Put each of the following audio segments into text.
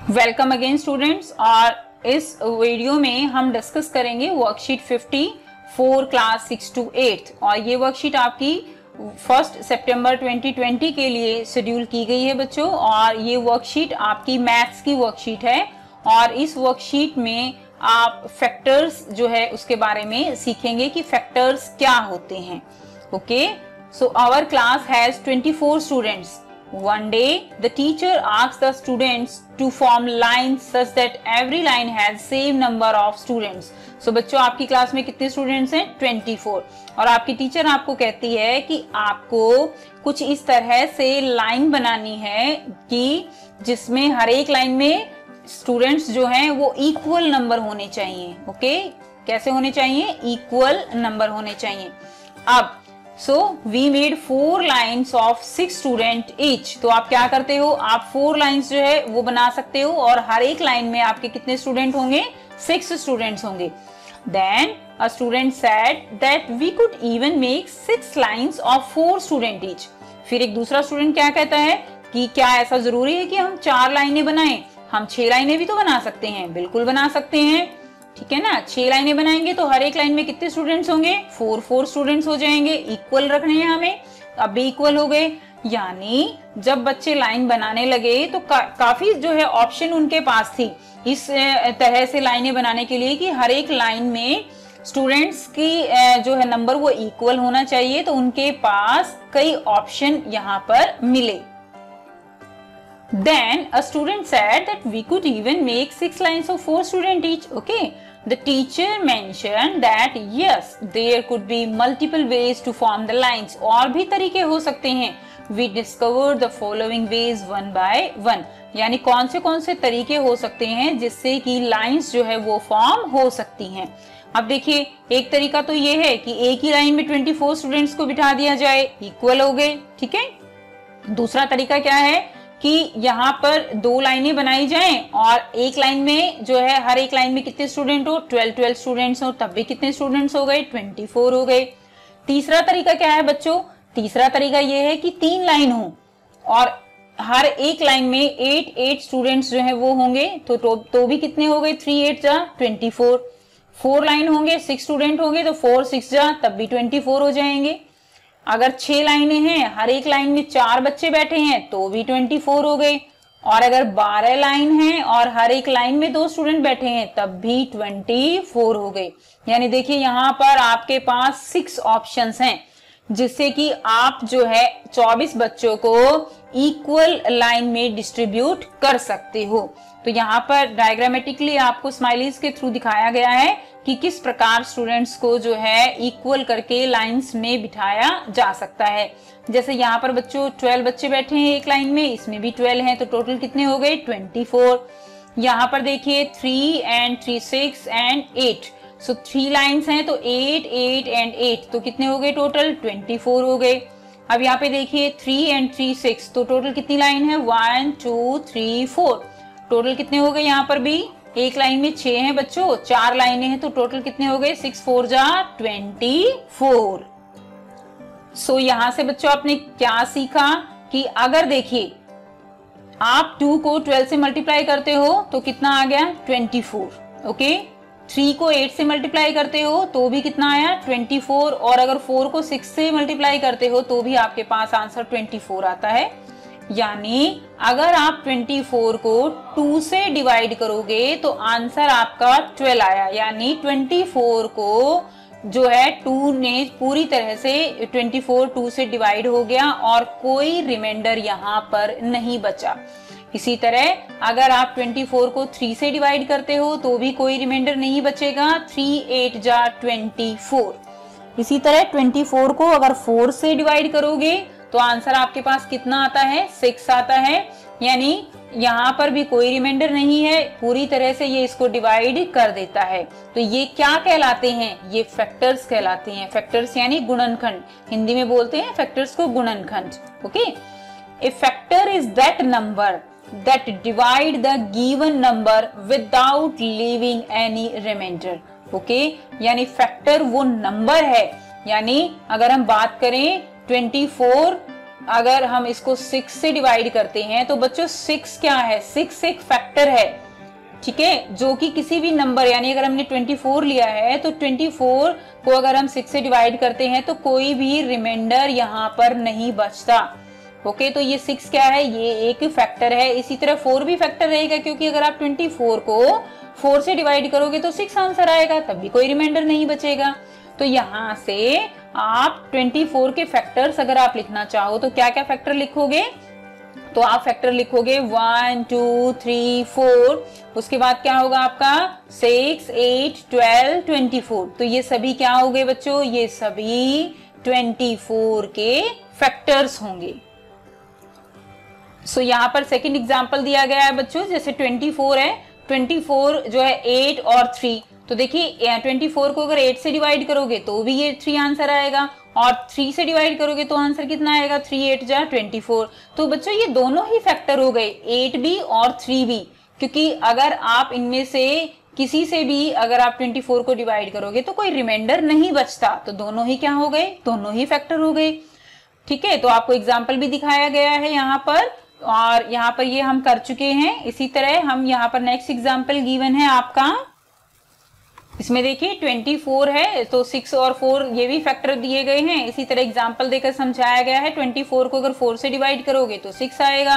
Welcome again students. और इस video में हम डिस्कस करेंगे वर्कशीट 54 क्लास 6 to 8 और ये वर्कशीट आपकी 1 सितंबर 2020 के लिए शेड्यूल की गई है बच्चों। और ये वर्कशीट आपकी मैथ्स की वर्कशीट है और इस वर्कशीट में आप फैक्टर्स जो है उसके बारे में सीखेंगे कि फैक्टर्स क्या होते हैं। Okay, so our class has 24 students. One day, the teacher asked the students to form lines such that every line has same number of students. So बच्चों, आपकी क्लास में कितने स्टूडेंट्स हैं? 24। और आपकी टीचर आपको कहती है कि आपको कुछ इस तरह से लाइन बनानी है कि जिसमें हर एक लाइन में स्टूडेंट्स जो हैं वो इक्वल नंबर होने चाहिए। ओके, कैसे होने चाहिए? इक्वल नंबर होने चाहिए। अब So we made 4 lines of 6 student each। तो आप क्या करते हो? आप 4 lines जो है वो बना सकते हो और हर एक लाइन में आपके कितने स्टूडेंट होंगे? 6 स्टूडेंट्स होंगे। Then a student said that we could even make 6 lines of 4 student each। फिर एक दूसरा स्टूडेंट क्या कहता है कि क्या ऐसा जरूरी है कि हम 4 लाइनें बनाएं? हम 6 लाइनें भी तो बना सकते हैं। बिल्कुल बना सकते हैं, ठीक है ना। 6 लाइनें बनाएंगे तो हर एक लाइन में कितने स्टूडेंट्स होंगे? 4 स्टूडेंट्स हो जाएंगे। इक्वल रखने हैं हमें, अब भी इक्वल हो गए। यानी जब बच्चे लाइन बनाने लगे तो काफी जो है ऑप्शन उनके पास थी इस तरह से लाइनें बनाने के लिए कि हर एक लाइन में स्टूडेंट्स की जो है नंबर वो इक्वल होना चाहिए। तो उनके पास कई ऑप्शन यहाँ पर मिले। Then a student said that we could even make 6 lines of 4 student each. Okay, the teacher mentioned that yes, there could be multiple ways to form the lines. और भी तरीके हो सकते हैं। We discovered the following ways one by one। यानी कौन से तरीके हो सकते हैं जिससे कि लाइंस जो है वो फॉर्म हो सकती हैं। अब देखिए, एक तरीका तो ये है कि एक ही लाइन में 24 स्टूडेंट्स को बिठा दिया जाए, इक्वल हो गए, ठीक है। दूसरा तरीका क्या है कि यहाँ पर 2 लाइनें बनाई जाएं और एक लाइन में जो है हर एक लाइन में कितने स्टूडेंट हो? 12 स्टूडेंट्स हो, तब भी कितने स्टूडेंट्स हो गए? 24 हो गए। तीसरा तरीका क्या है बच्चों? तीसरा तरीका ये है कि 3 लाइन हो और हर एक लाइन में 8 स्टूडेंट्स जो है वो होंगे। तो भी कितने हो गए? 3 8 जा 24। 4 लाइन होंगे, 6 स्टूडेंट होंगे तो 4 6 जा तब भी 24 हो जाएंगे। अगर 6 लाइनें हैं, हर एक लाइन में 4 बच्चे बैठे हैं तो भी 24 हो गए। और अगर 12 लाइन हैं और हर एक लाइन में 2 स्टूडेंट बैठे हैं तब भी 24 हो गए। यानी देखिए यहाँ पर आपके पास 6 ऑप्शंस हैं जिससे कि आप जो है 24 बच्चों को इक्वल लाइन में डिस्ट्रीब्यूट कर सकते हो। तो यहाँ पर डायग्रामेटिकली आपको स्माइलीज के थ्रू दिखाया गया है कि किस प्रकार स्टूडेंट्स को जो है इक्वल करके लाइंस में बिठाया जा सकता है। जैसे यहाँ पर बच्चों 12 बच्चे बैठे हैं एक लाइन में, इसमें भी 12 हैं तो टोटल कितने हो गए? 24। यहाँ पर देखिए 3 and 3 6 and 8। सो 3 लाइंस हैं तो 8 8 and 8 तो कितने हो गए? टोटल 24 हो गए। अब यहाँ पे देखिए 3 and 3 6 तो टोटल कितनी लाइन है? 1 2 3 4। टोटल कितने हो गए? यहाँ पर भी एक लाइन में 6 हैं बच्चों, 4 लाइनें हैं तो टोटल कितने हो गए? 6 4 जा 24। सो यहां से बच्चों आपने क्या सीखा कि अगर देखिए आप 2 को 12 से मल्टीप्लाई करते हो तो कितना आ गया? 24। ओके, 3 को 8 से मल्टीप्लाई करते हो तो भी कितना आया? 24। और अगर 4 को 6 से मल्टीप्लाई करते हो तो भी आपके पास आंसर 24 आता है। यानी अगर आप 24 को 2 से डिवाइड करोगे तो आंसर आपका 12 आया। यानी 24 को जो है 2 ने पूरी तरह से 24 2 से डिवाइड हो गया और कोई रिमाइंडर यहाँ पर नहीं बचा। इसी तरह अगर आप 24 को 3 से डिवाइड करते हो तो भी कोई रिमाइंडर नहीं बचेगा। 3 8 जा 24। इसी तरह 24 को अगर 4 से डिवाइड करोगे तो आंसर आपके पास कितना आता है? 6 आता है। यानी यहाँ पर भी कोई रिमाइंडर नहीं है, पूरी तरह से ये इसको डिवाइड कर देता है। तो ये क्या कहलाते हैं? ये फैक्टर्स कहलाते हैं। फैक्टर्स यानी गुणनखंड, हिंदी में बोलते हैं फैक्टर्स को गुणनखंड। Okay, a factor is that number that divide the given number without leaving any remainder. Okay, यानी फैक्टर वो नंबर है, यानी अगर हम बात करें 24 अगर हम इसको 6 से डिवाइड करते हैं तो बच्चों 6 क्या है, 6 एक फैक्टर है, ठीक है, जो कि किसी भी नंबर, यानी अगर हमने 24 लिया है तो 24 को अगर हम 6 से डिवाइड करते हैं तो कोई भी रिमाइंडर यहाँ पर नहीं बचता। ओके, तो ये 6 क्या है, ये एक फैक्टर है। इसी तरह 4 भी फैक्टर रहेगा, क्योंकि अगर आप 24 को 4 से डिवाइड करोगे तो 6 आंसर आएगा, तब भी कोई रिमाइंडर नहीं बचेगा। तो यहाँ से आप 24 के फैक्टर्स अगर आप लिखना चाहो तो क्या क्या फैक्टर लिखोगे, तो आप फैक्टर लिखोगे 1 2 3 4, उसके बाद क्या होगा आपका 6 8 12 24। तो ये सभी क्या हो गए बच्चों, ये सभी 24 के फैक्टर्स होंगे। सो यहाँ पर सेकंड एग्जांपल दिया गया है बच्चों, जैसे 24 है, 24 जो है 8 और 3, तो देखिए 24 को अगर 8 से डिवाइड करोगे तो भी ये 3 आंसर आएगा, और 3 से डिवाइड करोगे तो आंसर कितना आएगा, 3 8 जा 24। तो बच्चों ये दोनों ही फैक्टर हो गए, 8 भी और 3 भी, क्योंकि अगर आप इनमें से किसी से भी अगर आप 24 को डिवाइड करोगे तो कोई रिमाइंडर नहीं बचता, तो दोनों ही क्या हो गए, दोनों ही फैक्टर हो गए। ठीक है, तो आपको एग्जाम्पल भी दिखाया गया है यहाँ पर, और यहाँ पर ये हम कर चुके हैं। इसी तरह हम यहाँ पर नेक्स्ट एग्जाम्पल गिवन है आपका, इसमें देखिए 24 है तो 6 और 4 ये भी फैक्टर दिए गए हैं। इसी तरह एग्जाम्पल देकर समझाया गया है, 24 को अगर 4 से डिवाइड करोगे तो 6 आएगा,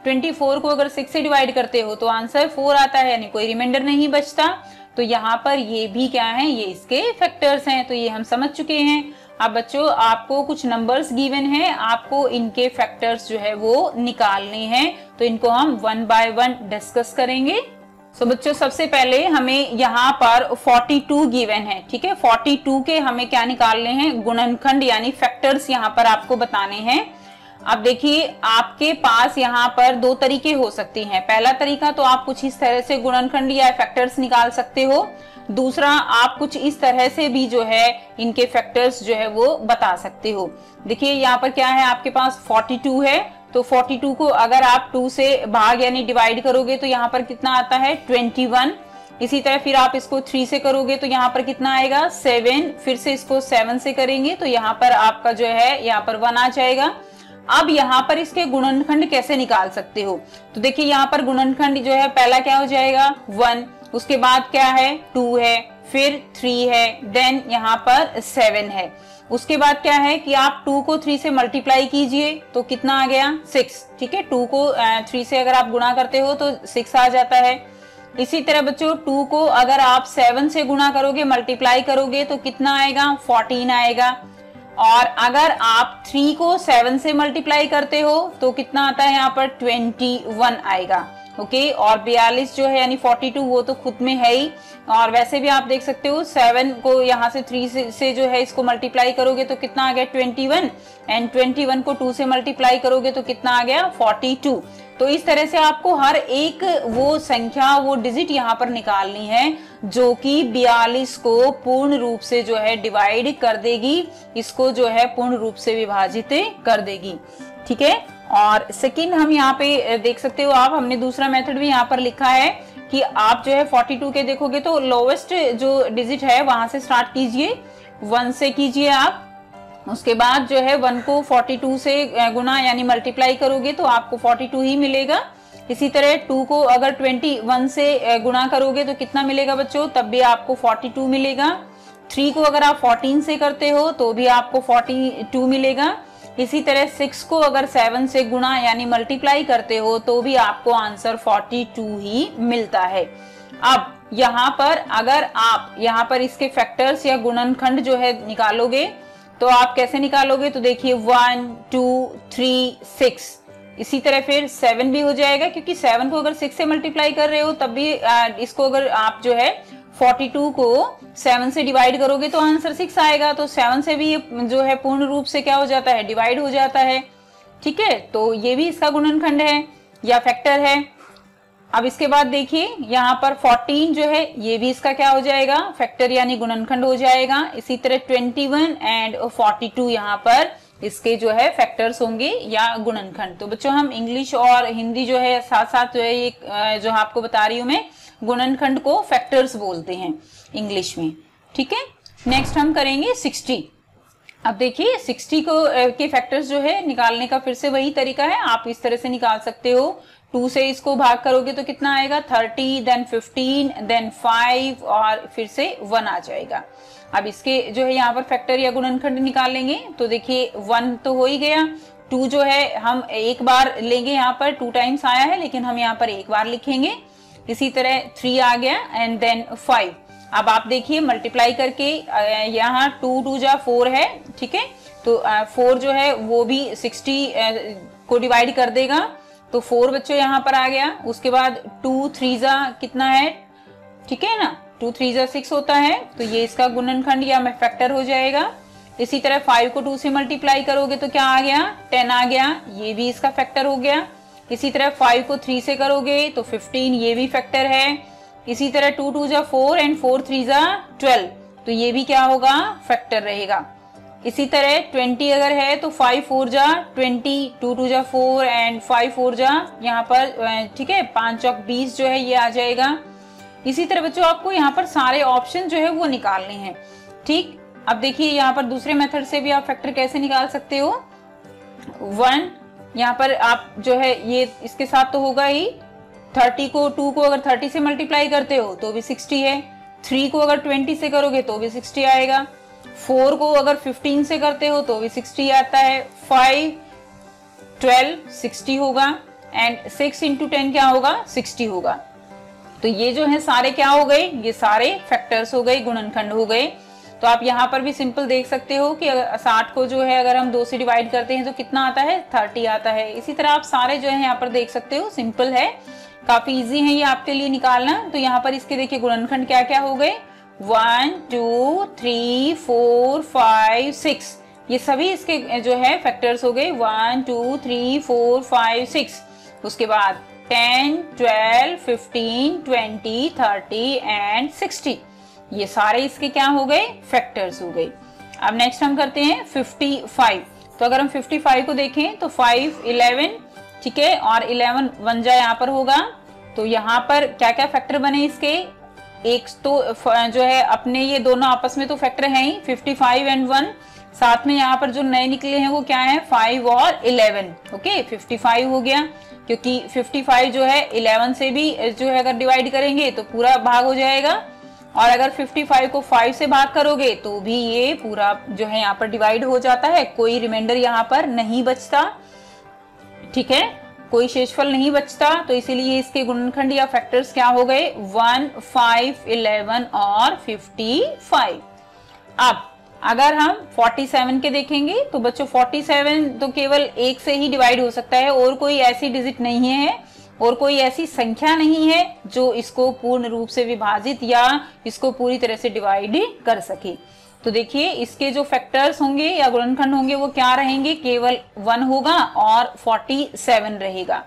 24 को अगर 6 से डिवाइड करते हो तो आंसर 4 आता है, यानी कोई रिमाइंडर नहीं बचता। तो यहाँ पर ये भी क्या है, ये इसके फैक्टर्स हैं, तो ये हम समझ चुके हैं। अब बच्चों आपको कुछ नंबर्स गिवन है, आपको इनके फैक्टर्स जो है वो निकालने हैं, तो इनको हम 1 बाय 1 डिस्कस करेंगे। सो बच्चों सबसे पहले हमें यहाँ पर 42 गिवन है, ठीक है, 42 के हमें क्या निकालने हैं, गुणनखंड यानी फैक्टर्स यहाँ पर आपको बताने हैं। अब देखिए आपके पास यहाँ पर दो तरीके हो सकते हैं। पहला तरीका तो आप कुछ इस तरह से गुणनखंड या फैक्टर्स निकाल सकते हो, दूसरा आप कुछ इस तरह से भी जो है इनके फैक्टर्स जो है वो बता सकते हो। देखिए यहाँ पर क्या है, आपके पास 42 है, तो 42 को अगर आप 2 से भाग यानी डिवाइड करोगे तो यहाँ पर कितना आता है 21। इसी तरह फिर आप इसको 3 से करोगे तो यहाँ पर कितना आएगा 7, फिर से इसको 7 से करेंगे तो यहाँ पर आपका जो है यहाँ पर 1 आ जाएगा। अब यहाँ पर इसके गुणनखंड कैसे निकाल सकते हो, तो देखिए यहाँ पर गुणनखंड जो है पहला क्या हो जाएगा 1, उसके बाद क्या है 2 है, फिर 3 है, देन यहाँ पर 7 है। उसके बाद क्या है कि आप 2 को 3 से मल्टीप्लाई कीजिए तो कितना आ गया 6, ठीक है, 2 को 3 से अगर आप गुणा करते हो तो 6 आ जाता है। इसी तरह बच्चों 2 को अगर आप 7 से गुणा करोगे मल्टीप्लाई करोगे तो कितना आएगा 14 आएगा, और अगर आप 3 को 7 से मल्टीप्लाई करते हो तो कितना आता है यहाँ पर 21 आएगा। ओके, और 42 जो है यानी 42 वो तो खुद में है ही, और वैसे भी आप देख सकते हो 7 को यहाँ से 3 से जो है इसको मल्टीप्लाई करोगे तो कितना आ गया 21, एंड 21 को 2 से मल्टीप्लाई करोगे तो कितना आ गया 42। तो इस तरह से आपको हर एक वो संख्या वो डिजिट यहाँ पर निकालनी है जो कि 42 को पूर्ण रूप से जो है डिवाइड कर देगी, इसको जो है पूर्ण रूप से विभाजित कर देगी। ठीक है, और सेकंड हम यहाँ पे देख सकते हो आप, हमने दूसरा मेथड भी यहाँ पर लिखा है कि आप जो है 42 के देखोगे तो लोवेस्ट जो डिजिट है वहां से स्टार्ट कीजिए, 1 से कीजिए आप, उसके बाद जो है 1 को 42 से गुना यानी मल्टीप्लाई करोगे तो आपको 42 ही मिलेगा। इसी तरह 2 को अगर 21 से गुना करोगे तो कितना मिलेगा बच्चों, तब भी आपको 42 मिलेगा। 3 को अगर आप 14 से करते हो तो भी आपको 42 मिलेगा। इसी तरह 6 को अगर 7 से गुणा यानी मल्टीप्लाई करते हो तो भी आपको आंसर 42 ही मिलता है। अब यहाँ पर अगर आप यहाँ पर इसके फैक्टर्स या गुणनखंड जो है निकालोगे तो आप कैसे निकालोगे, तो देखिए 1 2 3 6, इसी तरह फिर 7 भी हो जाएगा, क्योंकि 7 को अगर 6 से मल्टीप्लाई कर रहे हो तब भी इसको अगर आप जो है 42 को 7 से डिवाइड करोगे तो आंसर 6 आएगा, तो 7 से भी ये जो है पूर्ण रूप से क्या हो जाता है डिवाइड हो जाता है। ठीक है, तो ये भी इसका गुणनखंड है या फैक्टर है। अब इसके बाद देखिए यहाँ पर 14 जो है ये भी इसका क्या हो जाएगा फैक्टर यानी गुणनखंड हो जाएगा। इसी तरह 21 एंड 42 यहाँ पर इसके जो है फैक्टर्स होंगे या गुणनखंड। तो बच्चों हम इंग्लिश और हिंदी जो है साथ साथ जो है ये जो आपको बता रही हूँ मैं, गुणनखंड को फैक्टर्स बोलते हैं इंग्लिश में। ठीक है, नेक्स्ट हम करेंगे 60। अब देखिए 60 को के फैक्टर्स जो है निकालने का फिर से वही तरीका है, आप इस तरह से निकाल सकते हो। 2 से इसको भाग करोगे तो कितना आएगा 30, देन 15, देन 5 और फिर से 1 आ जाएगा। अब इसके जो है यहाँ पर फैक्टर या गुणनखंड निकाल लेंगे तो देखिए 1 तो हो ही गया, 2 जो है हम एक बार लेंगे, यहाँ पर 2 टाइम्स आया है लेकिन हम यहाँ पर एक बार लिखेंगे। इसी तरह 3 आ गया एंड देन 5। अब आप देखिए मल्टीप्लाई करके यहाँ 2 2 जा 4 है, ठीक है, तो 4 जो है वो भी 60 को डिवाइड कर देगा, तो 4 बच्चों यहाँ पर आ गया। उसके बाद 2 3 जा कितना है, ठीक है ना, 2 3 जा 6 होता है, तो ये इसका गुणनखंड या फैक्टर हो जाएगा। इसी तरह 5 को 2 से मल्टीप्लाई करोगे तो क्या आ गया 10 आ गया, ये भी इसका फैक्टर हो गया। इसी तरह 5 को 3 से करोगे तो 15, ये भी फैक्टर है। इसी तरह 2 2 जा 4 एंड 4 3 जा 12, तो ये भी क्या होगा फैक्टर रहेगा। इसी तरह 20 अगर है तो 5 4 जा 20, 2 2 जा 4 एंड 5 4 जा यहाँ पर, ठीक है, 5 चौक 20 जो है ये आ जाएगा। इसी तरह बच्चों आपको यहाँ पर सारे ऑप्शन जो है वो निकालने हैं, ठीक। अब देखिए यहाँ पर दूसरे मेथड से भी आप फैक्टर कैसे निकाल सकते हो। 1 यहाँ पर आप जो है ये इसके साथ तो होगा ही, 30 को 2 को अगर 30 से मल्टीप्लाई करते हो तो भी 60 है, 3 को अगर 20 से करोगे तो भी 60 आएगा, 4 को अगर 15 से करते हो तो भी 60 आता है, 5 12 60 होगा एंड 6 इंटू 10 क्या होगा 60 होगा। तो ये जो है सारे क्या हो गए, ये सारे फैक्टर्स हो गए, गुणनखंड हो गए। तो आप यहाँ पर भी सिंपल देख सकते हो कि 60 को जो है अगर हम 2 से डिवाइड करते हैं तो कितना आता है 30 आता है। इसी तरह आप सारे जो है यहाँ पर देख सकते हो, सिंपल है, काफी इजी है ये आपके लिए निकालना। तो यहाँ पर इसके देखिए गुणनखंड क्या क्या हो गए, 1 2 3 4 5 6, ये सभी इसके जो है फैक्टर्स हो गए, 1 2 3 4 5 6। उसके बाद 10 12 15 20 30 एंड 60, ये सारे इसके क्या हो गए फैक्टर्स हो गए। अब नेक्स्ट हम करते हैं 55। तो अगर हम 55 को देखें तो 5 11, ठीक है, और 11 1 जा यहाँ पर होगा, तो यहाँ पर क्या क्या फैक्टर बने इसके, एक तो जो है अपने ये दोनों आपस में तो फैक्टर हैं ही 55 एंड 1, साथ में यहाँ पर जो नए निकले हैं वो क्या है 5 और 11, ओके 55 हो गया, क्योंकि 55 जो है 11 से भी जो है अगर डिवाइड करेंगे तो पूरा भाग हो जाएगा, और अगर 55 को 5 से भाग करोगे तो भी ये पूरा जो है यहाँ पर डिवाइड हो जाता है, कोई रिमाइंडर यहाँ पर नहीं बचता, ठीक है, कोई शेषफल नहीं बचता। तो इसीलिए इसके गुणनखंड या फैक्टर्स क्या हो गए 1 5 11 और 55। अब अगर हम 47 के देखेंगे तो बच्चों 47 तो केवल 1 से ही डिवाइड हो सकता है, और कोई ऐसी डिजिट नहीं है और कोई ऐसी संख्या नहीं है जो इसको पूर्ण रूप से विभाजित या इसको पूरी तरह से डिवाइड कर सके। तो देखिए इसके जो फैक्टर्स होंगे या गुणनखंड होंगे वो क्या रहेंगे, केवल 1 होगा और 47 रहेगा।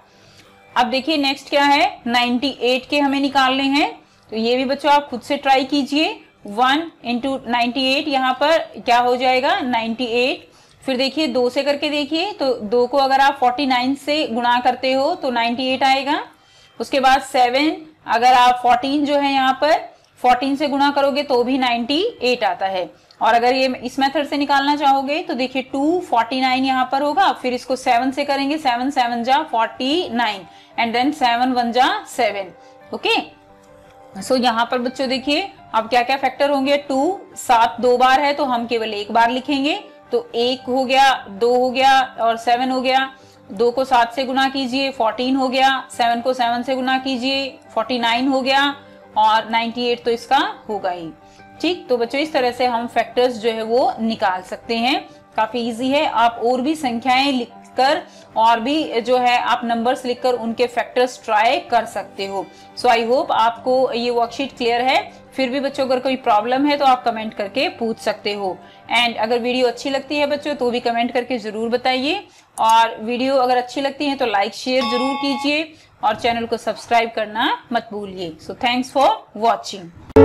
अब देखिए नेक्स्ट क्या है 98 के हमें निकालने हैं, तो ये भी बच्चों आप खुद से ट्राई कीजिए। 1 इंटू 98 यहाँ पर क्या हो जाएगा 98, फिर देखिए 2 से करके देखिए, तो 2 को अगर आप 49 से गुणा करते हो तो 98 आएगा। उसके बाद 7 अगर आप 14 जो है यहाँ पर 14 से गुणा करोगे तो भी 98 आता है। और अगर ये इस मेथड से निकालना चाहोगे तो देखिए 249 यहाँ पर होगा, फिर इसको 7 से करेंगे, 7 7 जा 49 एंड देन 7 1 जा 7, ओके। सो यहाँ पर बच्चों देखिए अब क्या क्या फैक्टर होंगे, 2 7 2 बार है तो हम केवल एक बार लिखेंगे, तो 1 हो गया, 2 हो गया और 7 हो गया। 2 को 7 से गुना कीजिए 14 हो गया, 7 को 7 से गुना कीजिए 49 हो गया, और 98 तो इसका होगा ही, ठीक। तो बच्चों इस तरह से हम फैक्टर्स जो है वो निकाल सकते हैं, काफी इजी है। आप और भी संख्याएं लिखकर और भी जो है आप नंबर्स लिखकर उनके फैक्टर्स ट्राई कर सकते हो। सो आई होप आपको ये वर्कशीट क्लियर है। फिर भी बच्चों अगर कोई प्रॉब्लम है तो आप कमेंट करके पूछ सकते हो। एंड अगर वीडियो अच्छी लगती है बच्चों तो भी कमेंट करके जरूर बताइए, और वीडियो अगर अच्छी लगती है तो लाइक शेयर जरूर कीजिए और चैनल को सब्सक्राइब करना मत भूलिए। So thanks for watching.